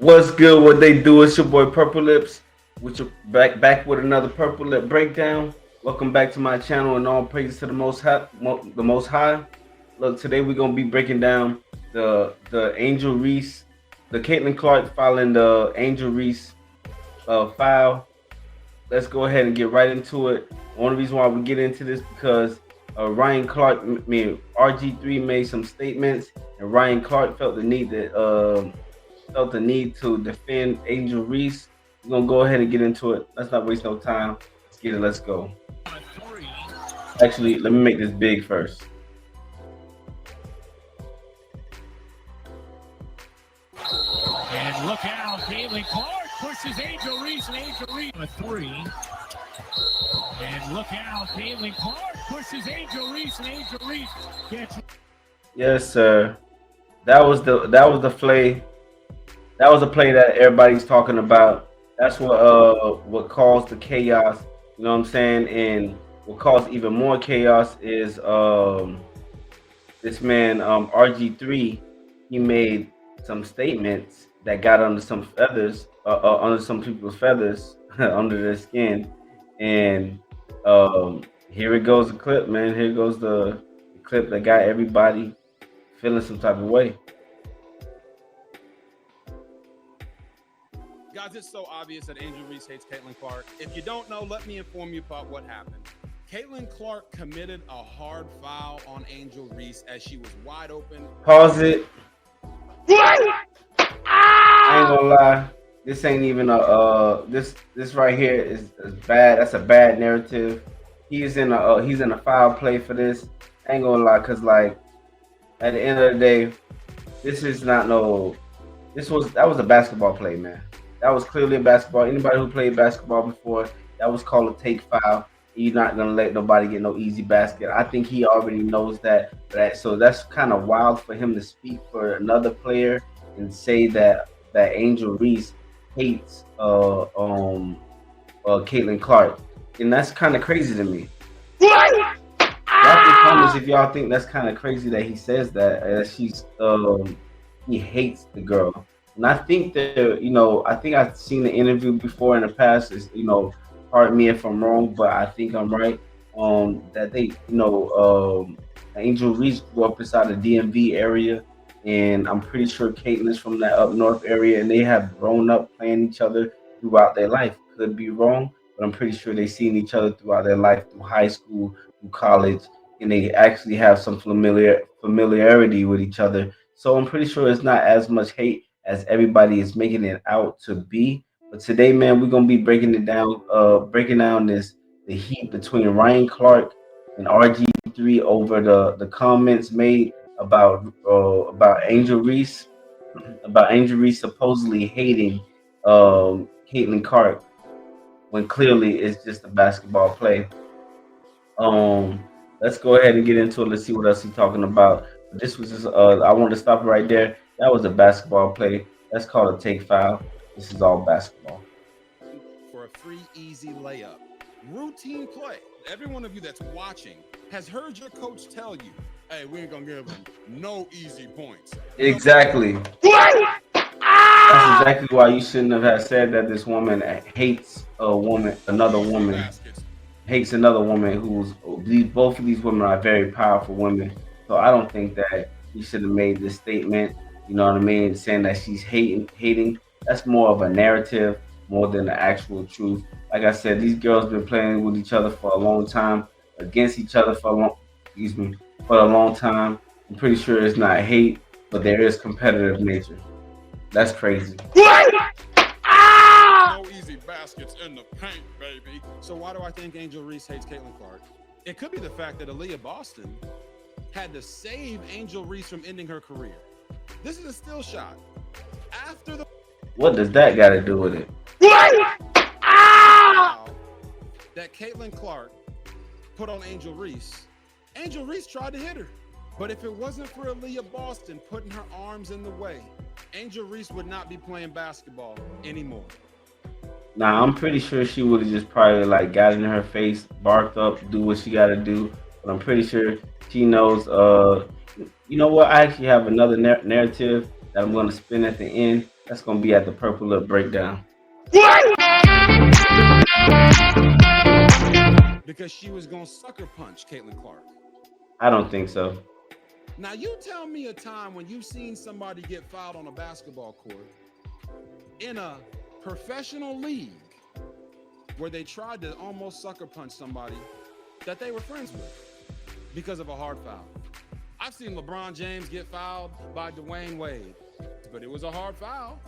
What's good? What they do? It's your boy Purple Lips, with your back with another Purple Lip breakdown. Welcome back to my channel, and all praises to the Most High. The Most High. Look, today we're gonna be breaking down the Angel Reese, the Caitlin Clark filing the Angel Reese file. Let's go ahead and get right into it. One reason why we get into this because Ryan Clark, RG3 made some statements, and Ryan Clark felt the need to defend Angel Reese. We're gonna go ahead and get into it. Let's not waste no time. Let's get it. Let's go. Actually, let me make this big first. And look out, Caitlin Clark pushes Angel Reese, and Angel Reese a three. And look out, Caitlin Clark pushes Angel Reese, and Angel Reese gets. Yes, sir. That was the play. That was a play that everybody's talking about. That's what caused the chaos. You know what I'm saying? And what caused even more chaos is this man RG3. He made some statements that got under some feathers, under some people's feathers, under their skin. And here it goes, the clip, man. Here goes the clip that got everybody feeling some type of way. Guys, it's so obvious that Angel Reese hates Caitlin Clark. If you don't know, let me inform you about what happened. Caitlin Clark committed a hard foul on Angel Reese as she was wide open. Pause it. I ain't gonna lie. This ain't even this right here is bad. That's a bad narrative. He's in a foul play for this. I ain't gonna lie, cause like at the end of the day, this is not no. That was a basketball play, man. That was clearly a basketball. Anybody who played basketball before, that was called a take foul. You're not gonna let nobody get no easy basket. I think he already knows that. So that's kind of wild for him to speak for another player and say that Angel Reese hates Caitlin Clark, and that's kind of crazy to me. Y'all can comment if y'all think that's kind of crazy that he says that he hates the girl. And I think that, I think I've seen the interview before in the past. Is pardon me if I'm wrong, but I think I'm right. That they, Angel Reese grew up inside the DMV area, and I'm pretty sure Caitlin's from that up north area, and they have grown up playing each other throughout their life. Could be wrong, but I'm pretty sure they've seen each other throughout their life, through high school, through college, and they actually have some familiarity with each other. So I'm pretty sure it's not as much hate as everybody is making it out to be. But today, man, we're gonna be breaking down the heat between Ryan Clark and RG3 over the comments made about Angel Reese, supposedly hating Caitlin Clark when clearly it's just a basketball play. Let's go ahead and get into it. Let's see what else he's talking about. This was just I want to stop right there. That was a basketball play. That's called a take foul. This is all basketball. For a free, easy layup. Routine play. Every one of you that's watching has heard your coach tell you, hey, we ain't gonna give them no easy points. Exactly. That's exactly why you shouldn't have said that this woman hates another woman who's both of these women are very powerful women. So I don't think that he should have made this statement. You know what I mean? Saying that she's hating. That's more of a narrative more than the actual truth. Like I said, these girls been playing with each other for a long time, against each other for a long time. I'm pretty sure it's not hate, but there is competitive nature. That's crazy. No easy baskets in the paint, baby. So why do I think Angel Reese hates Caitlin Clark? It could be the fact that Aaliyah Boston had to save Angel Reese from ending her career. This is a still shot. After the What does that got to do with it? That Caitlin Clark put on Angel Reese tried to hit her. But if it wasn't for Aaliyah Boston putting her arms in the way, Angel Reese would not be playing basketball anymore. Nah, I'm pretty sure she would have just probably like got in her face, barked up, do what she got to do. But I'm pretty sure she knows. You know what? I actually have another narrative that I'm going to spin at the end. That's going to be at the Purple Lip Breakdown. Because she was going to sucker punch Caitlin Clark. I don't think so. Now, you tell me a time when you've seen somebody get fouled on a basketball court in a professional league where they tried to almost sucker punch somebody that they were friends with because of a hard foul. I've seen LeBron James get fouled by Dwayne Wade, but it was a hard foul.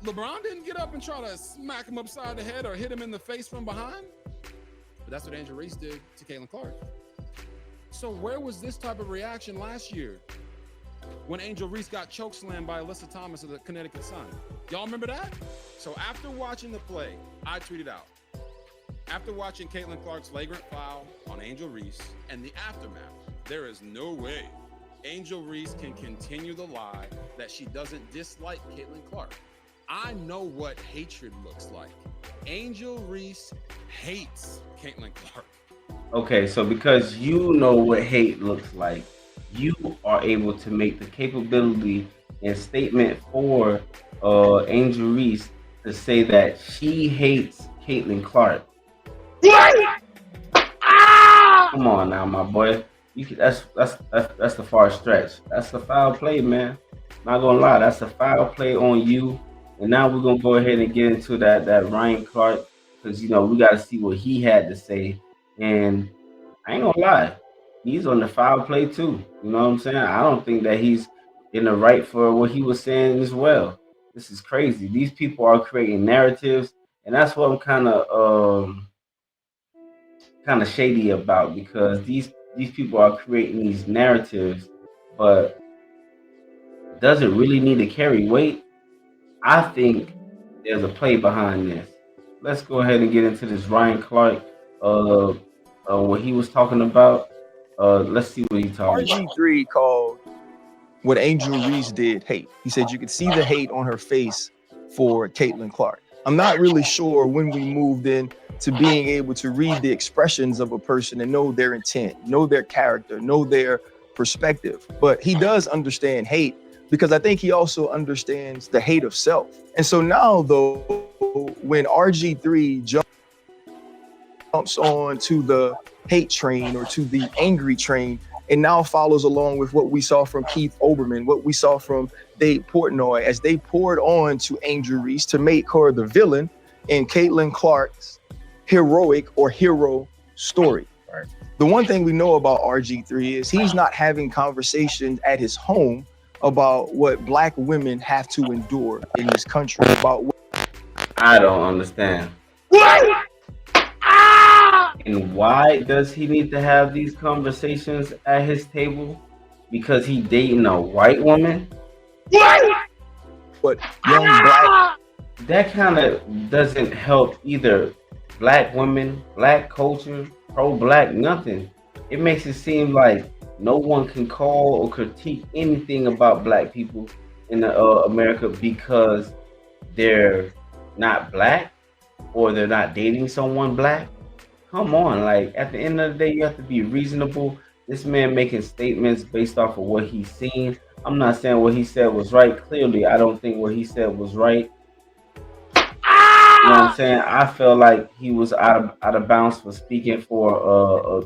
LeBron didn't get up and try to smack him upside the head or hit him in the face from behind, but that's what Angel Reese did to Caitlin Clark. So where was this type of reaction last year when Angel Reese got chokeslammed by Alyssa Thomas of the Connecticut Sun? Y'all remember that? So after watching the play, I tweeted out, after watching Caitlin Clark's flagrant foul on Angel Reese and the aftermath, there is no way Angel Reese can continue the lie that she doesn't dislike Caitlin Clark. I know what hatred looks like. Angel Reese hates Caitlin Clark. Okay, so because you know what hate looks like, you are able to make the capability and statement for Angel Reese to say that she hates Caitlin Clark. Come on now, my boy. That's the far stretch. That's the foul play, man. Not gonna lie, that's a foul play on you. And now we're gonna go ahead and get into that Ryan Clark, because we gotta see what he had to say. And I ain't gonna lie, he's on the foul play too. You know what I'm saying? I don't think that he's in the right for what he was saying as well. This is crazy. These people are creating narratives, and that's what I'm kind of shady about, because these people are creating these narratives, but does it really need to carry weight? I think there's a play behind this. Let's go ahead and get into this Ryan Clark, what he was talking about. Let's see what he talking about. RGIII called what Angel Reese did hate. He said you could see the hate on her face for Caitlin Clark. I'm not really sure when we moved in to being able to read the expressions of a person and know their intent, know their character, know their perspective. But he does understand hate, because I think he also understands the hate of self. And so now, though, when RGIII jumps on to the hate train or to the angry train, and now follows along with what we saw from Keith Olbermann, what we saw from Dave Portnoy, as they poured on to Angel Reese to make her the villain in Caitlin Clark's heroic or hero story. Right. The one thing we know about RGIII is he's not having conversations at his home about what Black women have to endure in this country. I don't understand. And why does he need to have these conversations at his table? Because he dating a white woman? But young Black... That kind of doesn't help either Black women, Black culture, pro-Black, nothing. It makes it seem like no one can call or critique anything about Black people in America because they're not Black or they're not dating someone Black. Come on, like at the end of the day, you have to be reasonable. This man making statements based off of what he's seen. I'm not saying what he said was right. Clearly, I don't think what he said was right. You know what I'm saying? I feel like he was out of bounds for speaking for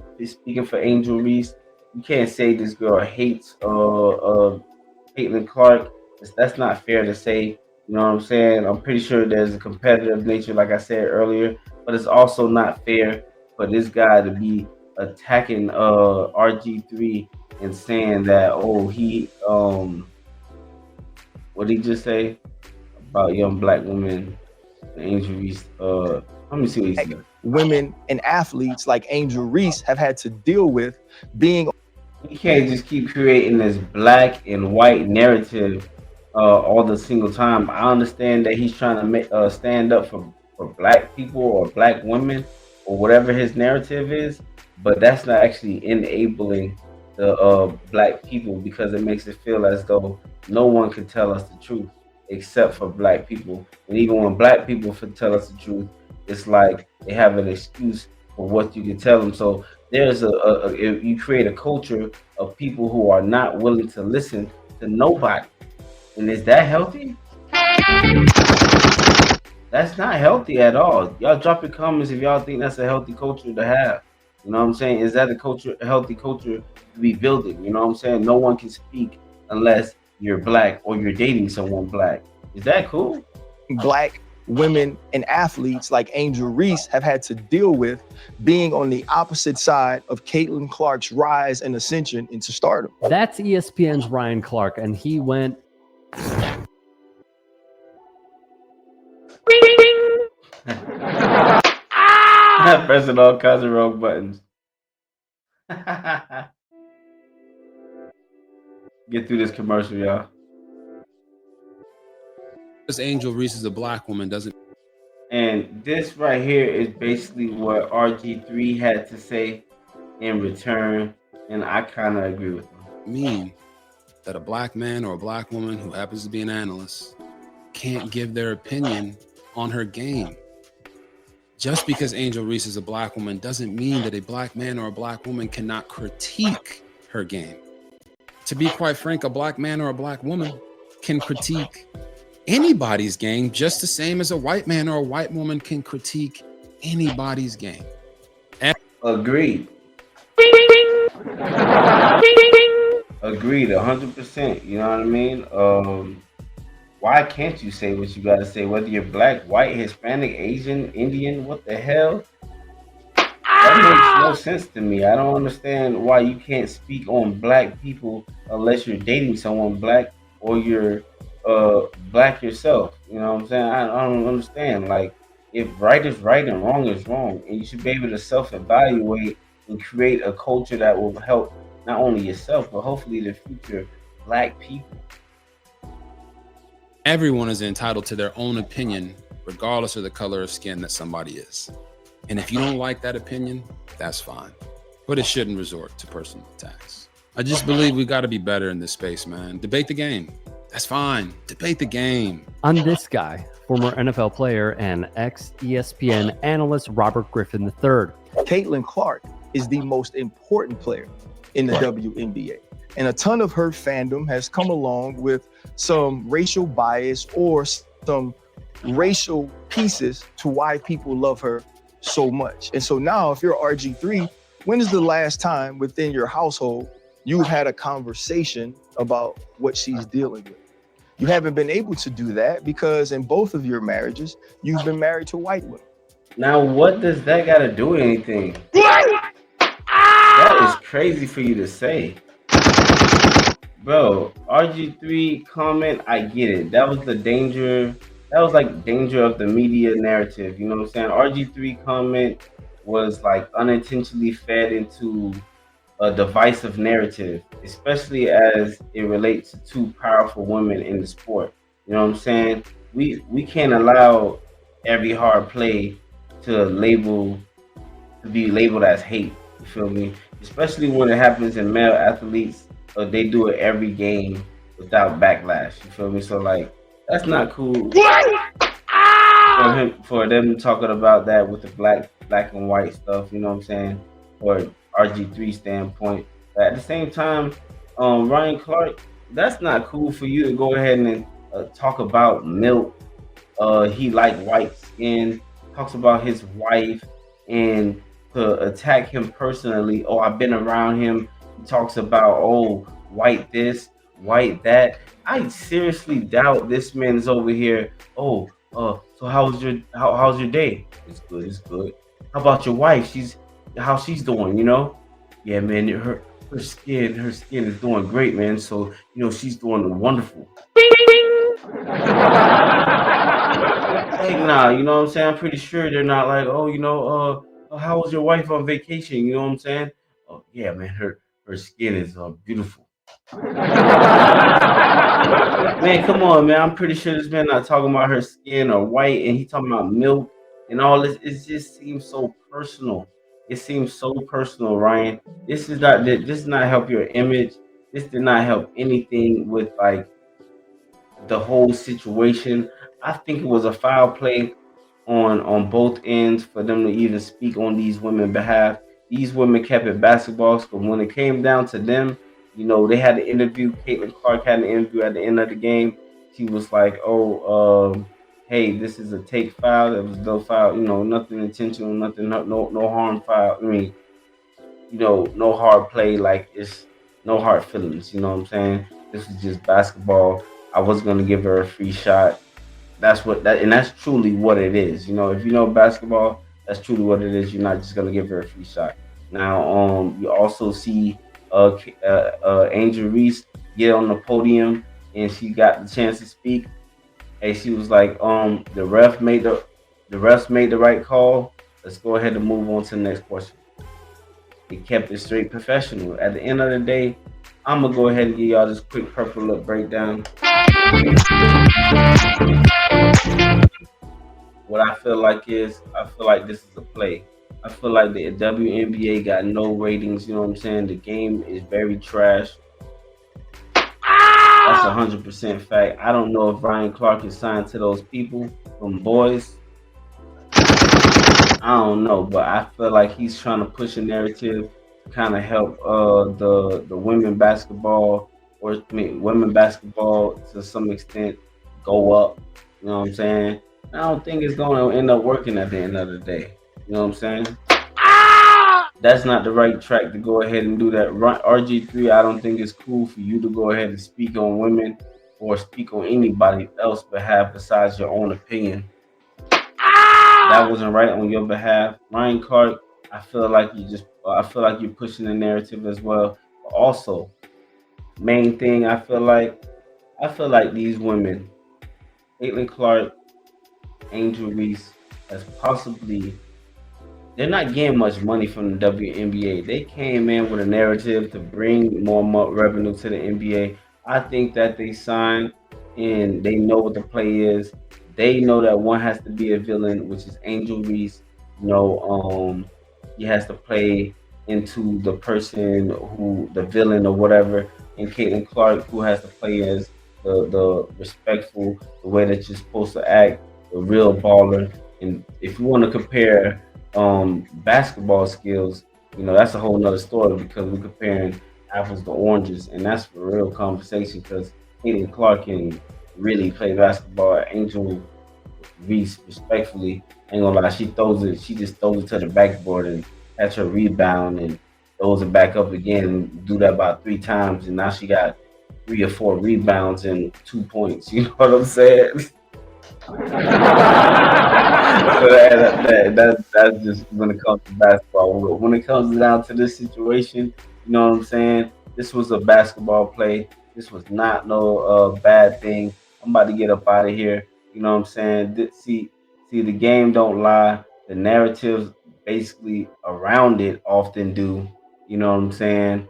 Angel Reese. You can't say this girl hates Caitlin Clark. That's not fair to say. You know what I'm saying? I'm pretty sure there's a competitive nature, like I said earlier, but it's also not fair for this guy to be attacking RGIII and saying that, oh, he what did he just say about young Black women and Angel Reese? Let me see what he said. Women and athletes like Angel Reese have had to deal with being. You can't just keep creating this black and white narrative all the single time. I understand that he's trying to stand up for Black people or Black women or whatever his narrative is, but that's not actually enabling the Black people, because it makes it feel as though no one can tell us the truth except for Black people. And even when Black people tell us the truth, it's like they have an excuse for what you can tell them. So there's you create a culture of people who are not willing to listen to nobody. And is that healthy? That's not healthy at all. Y'all drop your comments if y'all think that's a healthy culture to have. You know what I'm saying? Is that a healthy culture to be building? You know what I'm saying? No one can speak unless you're black or you're dating someone black. Is that cool? Black women and athletes like Angel Reese have had to deal with being on the opposite side of Caitlin Clark's rise and ascension into stardom. That's ESPN's Ryan Clark, and he went. Pressing all kinds of wrong buttons. Get through this commercial, y'all. Because Angel Reese is a black woman doesn't. And this right here is basically what RG3 had to say in return, and I kind of agree with him. Mean that a black man or a black woman who happens to be an analyst can't give their opinion on her game. Just because Angel Reese is a black woman doesn't mean that a black man or a black woman cannot critique her game. To be quite frank, a black man or a black woman can critique anybody's game just the same as a white man or a white woman can critique anybody's game. Agreed. Agreed, 100%. You know what I mean? Why can't you say what you gotta say? Whether you're black, white, Hispanic, Asian, Indian, what the hell? That makes no sense to me. I don't understand why you can't speak on black people unless you're dating someone black or you're black yourself. You know what I'm saying? I don't understand. Like, if right is right and wrong is wrong, and you should be able to self-evaluate and create a culture that will help not only yourself but hopefully the future black people. Everyone is entitled to their own opinion, regardless of the color of skin that somebody is. And if you don't like that opinion, that's fine. But it shouldn't resort to personal attacks. I just believe we got to be better in this space, man. Debate the game. That's fine. Debate the game. On this guy, former NFL player and ex-ESPN analyst Robert Griffin III. Caitlin Clark is the most important player in the WNBA. And a ton of her fandom has come along with some racial bias or some racial pieces to why people love her so much. And so now, if you're RG3, when is the last time within your household you've had a conversation about what she's dealing with? You haven't been able to do that because in both of your marriages, you've been married to white women. Now, what does that got to do with anything? That is crazy for you to say. Bro, RG3 comment, I get it. That was the danger. That was like danger of the media narrative. You know what I'm saying? RG3 comment was like unintentionally fed into a divisive narrative, especially as it relates to two powerful women in the sport. You know what I'm saying? We can't allow every hard play to be labeled as hate. You feel me? Especially when it happens in male athletes. They do it every game without backlash. You feel me? So like, that's not cool for them talking about that with the black and white stuff. You know what I'm saying? Or RG3 standpoint. But at the same time, Ryan Clark, that's not cool for you to go ahead and talk about milk. He like white skin. Talks about his wife and to attack him personally. Oh, I've been around him. He talks about, oh, white this, white that. I seriously doubt this man is over here. Oh, so how's your day? It's good, it's good. How about your wife? How's she's doing, you know? Yeah, man, her skin is doing great, man. So, you know, she's doing wonderful. Like, nah, you know what I'm saying? I'm pretty sure they're not like, oh, you know, how was your wife on vacation? You know what I'm saying? Oh, yeah, man, her skin is beautiful. Man, come on, man. I'm pretty sure this man not talking about her skin or white, and he talking about milk and all this. It just seems so personal. It seems so personal, Ryan. This does not help your image. This did not help anything with like the whole situation. I think it was a foul play on both ends for them to even speak on these women's behalf. These women kept it basketball, but when it came down to them, you know, they had an interview. Caitlin Clark had an interview at the end of the game, she was like, "Oh, hey, this is a take foul. It was no foul. Nothing intentional, nothing, no harm foul. I mean, no hard play. Like it's no hard feelings. You know what I'm saying? This is just basketball. I was gonna give her a free shot. That's truly what it is. If you know basketball, that's truly what it is. You're not just gonna give her a free shot. Now, you also see Angel Reese get on the podium, and she got the chance to speak. And she was like, the refs made the right call. Let's go ahead and move on to the next question. They kept it straight professional. At the end of the day, I'm gonna go ahead and give y'all this quick purple look breakdown. What I feel like this is a play. I feel like the WNBA got no ratings. You know what I'm saying? The game is very trash. That's 100% fact. I don't know if Ryan Clark is signed to those people from boys. I don't know, but I feel like he's trying to push a narrative to kind of help the women basketball, or women basketball to some extent go up. You know what I'm saying? I don't think it's going to end up working at the end of the day. You know what I'm saying? That's not the right track to go ahead and do that. RG3, I don't think it's cool for you to go ahead and speak on women or speak on anybody else's behalf besides your own opinion. That wasn't right on your behalf. Ryan Clark, I feel like you're pushing the narrative as well. But also, main thing, I feel like these women, Caitlin Clark, Angel Reese, as possibly, they're not getting much money from the WNBA. They came in with a narrative to bring more revenue to the NBA. I think that they signed and they know what the play is. They know that one has to be a villain, which is Angel Reese. He has to play into the person the villain or whatever, and Caitlin Clark, who has to play as the respectful, the way that you're supposed to act, the real baller. And if you want to compare basketball skills, that's a whole nother story, because we're comparing apples to oranges, and that's a real conversation, because Caitlin Clark can really play basketball. Angel Reese, respectfully, ain't gonna lie, she just throws it to the backboard and catch her rebound and throws it back up again, and do that about 3 times, and now she got 3 or 4 rebounds and 2 points. You know what I'm saying? So that's just when it comes to basketball. When it comes down to this situation, you know what I'm saying? This was a basketball play. This was not no bad thing. I'm about to get up out of here. You know what I'm saying? See, the game don't lie. The narratives basically around it often do. You know what I'm saying?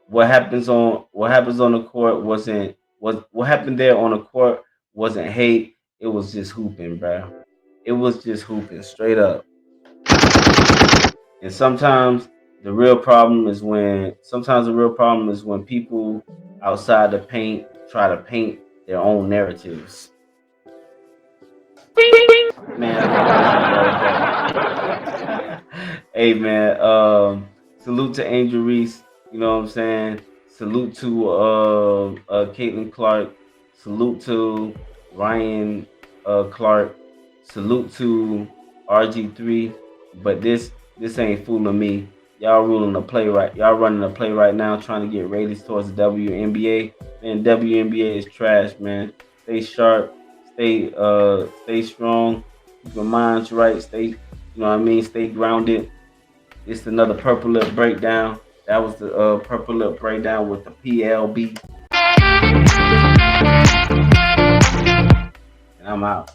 What happens on the court what happened there on the court wasn't hate. It was just hooping, bro. It was just hooping, straight up. And sometimes the real problem is when people outside the paint try to paint their own narratives. Man, hey man, salute to Angel Reese. You know what I'm saying? Salute to Caitlin Clark. Salute to Ryan Clark. Salute to RG3. But this ain't fooling me. Y'all ruling the play right. Y'all running the play right now, trying to get ratings towards the WNBA. Man, WNBA is trash, man. Stay sharp. Stay strong. Keep your minds right. Stay grounded. It's another Purple Lip breakdown. That was the Purple Lip breakdown with the PLB. And I'm out.